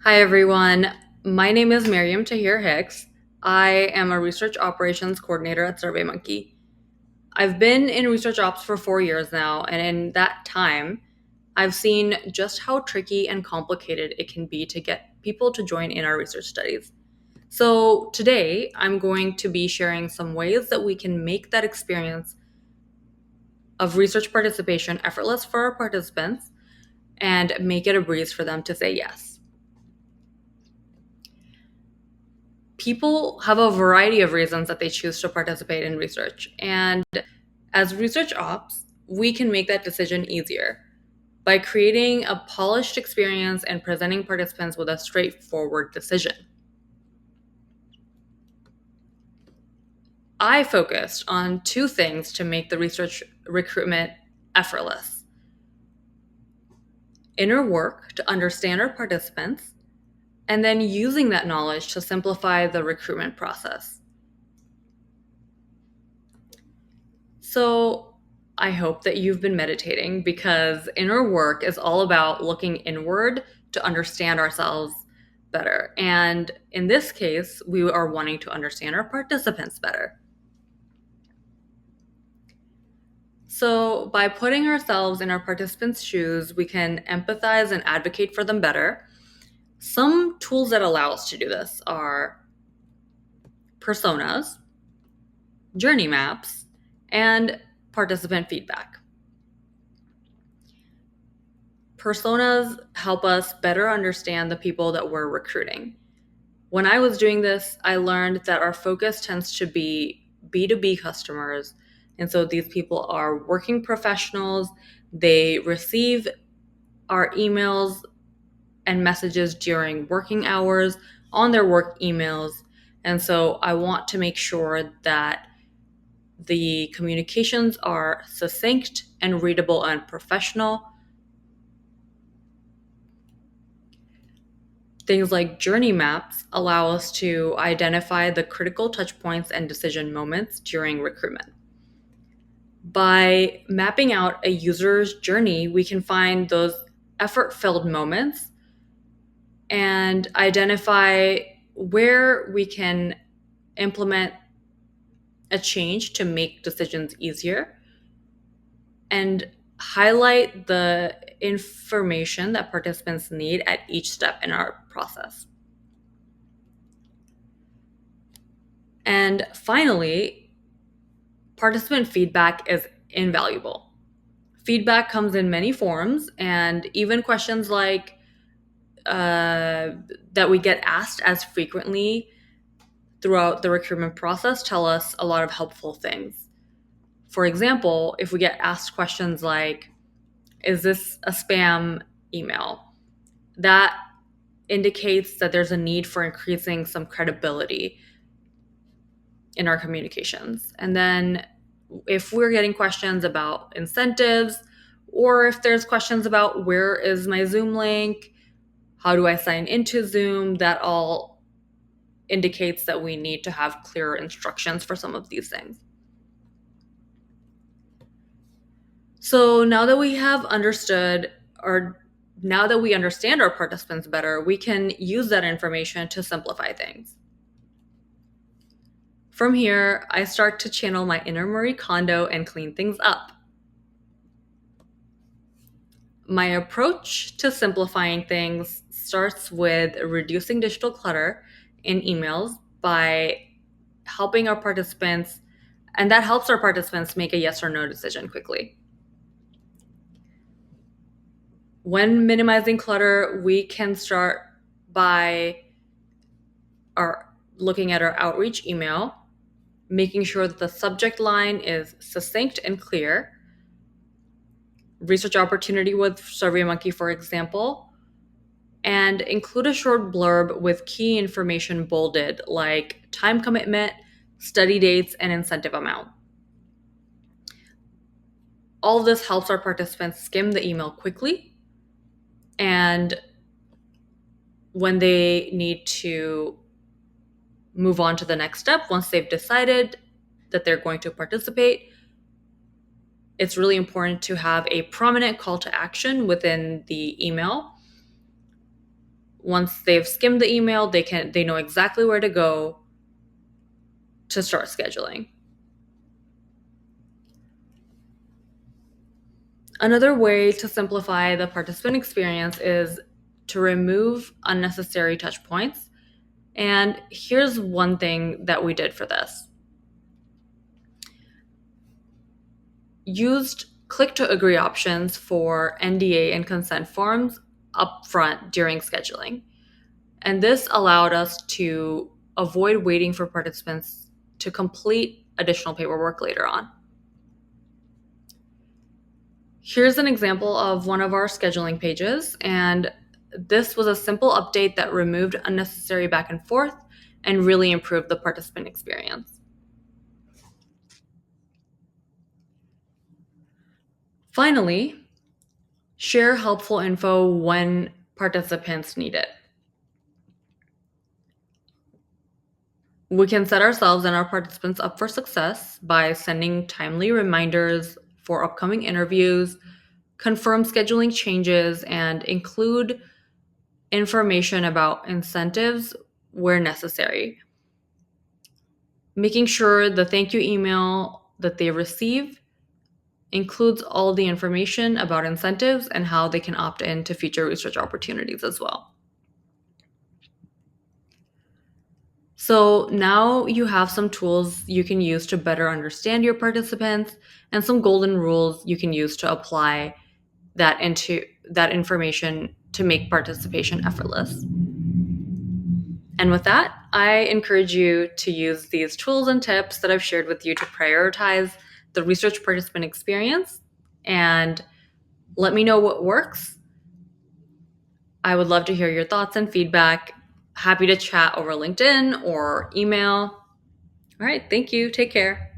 Hi, everyone. My name is Miriam Tahir Hicks. I am a research operations coordinator at SurveyMonkey. I've been in research ops for 4 years now, and in that time, I've seen just how tricky and complicated it can be to get people to join in our research studies. So, today, I'm going to be sharing some ways that we can make that experience of research participation effortless for our participants and make it a breeze for them to say yes. People have a variety of reasons that they choose to participate in research. And as research ops, we can make that decision easier by creating a polished experience and presenting participants with a straightforward decision. I focused on two things to make the research recruitment effortless: inner work to understand our participants, and then using that knowledge to simplify the recruitment process. So I hope that you've been meditating because inner work is all about looking inward to understand ourselves better. And in this case, we are wanting to understand our participants better. So by putting ourselves in our participants' shoes, we can empathize and advocate for them better. Some tools that allow us to do this are personas, journey maps, and participant feedback. Personas help us better understand the people that we're recruiting. When I was doing this, I learned that our focus tends to be B2B customers. And so these people are working professionals. They receive our emails and messages during working hours on their work emails. And so I want to make sure that the communications are succinct and readable and professional. Things like journey maps allow us to identify the critical touch points and decision moments during recruitment. By mapping out a user's journey, we can find those effort-filled moments and identify where we can implement a change to make decisions easier and highlight the information that participants need at each step in our process. And finally, participant feedback is invaluable. Feedback comes in many forms, and even questions like that we get asked as frequently throughout the recruitment process tell us a lot of helpful things. For example, if we get asked questions like, is this a spam email? That indicates that there's a need for increasing some credibility in our communications. And then if we're getting questions about incentives, or if there's questions about where is my Zoom link, how do I sign into Zoom, that all indicates that we need to have clearer instructions for some of these things. So now that we have understood, or now that we understand our participants better, we can use that information to simplify things. From here, I start to channel my inner Marie Kondo and clean things up. My approach to simplifying things starts with reducing digital clutter in emails by helping our participants, and that helps our participants make a yes or no decision quickly. When minimizing clutter, we can start by looking at our outreach email, making sure that the subject line is succinct and clear. Research opportunity with SurveyMonkey, for example, and include a short blurb with key information bolded, like time commitment, study dates, and incentive amount. All of this helps our participants skim the email quickly, and when they need to move on to the next step, once they've decided that they're going to participate, it's really important to have a prominent call to action within the email Once they've skimmed the email, they know exactly where to go to start scheduling. Another way to simplify the participant experience is to remove unnecessary touch points. And here's one thing that we did for this. Used click to agree options for NDA and consent forms upfront during scheduling. And this allowed us to avoid waiting for participants to complete additional paperwork later on. Here's an example of one of our scheduling pages, and this was a simple update that removed unnecessary back and forth and really improved the participant experience. Finally, share helpful info when participants need it. We can set ourselves and our participants up for success by sending timely reminders for upcoming interviews, confirm scheduling changes, and include information about incentives where necessary. Making sure the thank you email that they receive includes all the information about incentives and how they can opt in to future research opportunities as well. So now you have some tools you can use to better understand your participants and some golden rules you can use to apply that information to make participation effortless. And with that, I encourage you to use these tools and tips that I've shared with you to prioritize the research participant experience and let me know what works. I would love to hear your thoughts and feedback. Happy to chat over LinkedIn or email. All right, thank you. Take care.